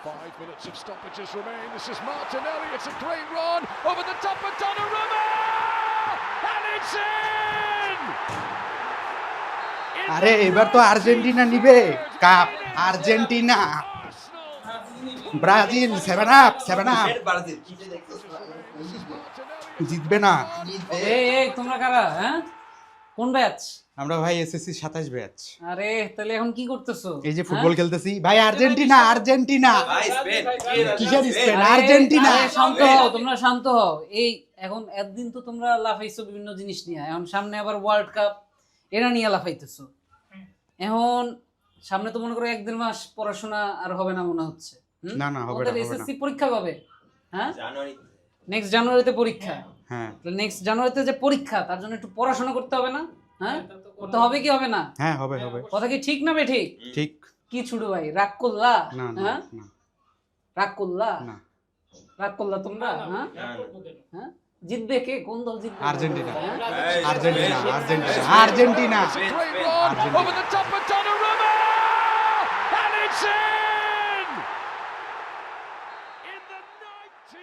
5 minutes of stoppages remain. This is Martinelli. It's a great run over the top of Donnarumma, and it's in. আরে এবার তো Argentina নিবে cup. Argentina, Brazil 7 up জিতবে না। এই তোমরা কারা? হ্যাঁ, কোন ব্যাচ? আমরা ভাই এসএসসি 27 ব্যাচ। আরে তাহলে এখন কি করতেছো? এই যে ফুটবল খেলতেছি ভাই। আর্জেন্টিনা ভাই স্পেন কিসের স্পেন? আর্জেন্টিনা। শান্ত হও, তোমরা শান্ত হও। এই এখন একদিন তো তোমরা লাফাইছো বিভিন্ন জিনিস নিয়ে, এখন সামনে আবার ওয়ার্ল্ড কাপ, এরা নিয়ে লাফাইতেছো। এখন সামনে তো মনে করো 1-1.5 মাস পড়াশোনা আর হবে না মনে হচ্ছে। না না হবে না, হবে না। এসএসসি পরীক্ষা কবে? হ্যাঁ, জানুয়ারি। নেক্সট জানুয়ারিতে পরীক্ষা। হ্যাঁ নেক্সট জানুয়ারিতে যে পরীক্ষা, তার জন্য একটু পড়াশোনা করতে হবে না? হ্যাঁ, করতে হবে কি হবে না? হ্যাঁ হবে হবে। কথা কি ঠিক না বে ঠিক? ঠিক। কি ছোট ভাই রাগ করলা? না না হ্যাঁ, না রাগ করলা? না। রাগ করলা তোমরা? হ্যাঁ হ্যাঁ, জিতবে কে? কোন দল জিতবে? আর্জেন্টিনা হ্যাঁ? Argentina Argentina Argentina. Great run over the top of Donnarumma, and it's in.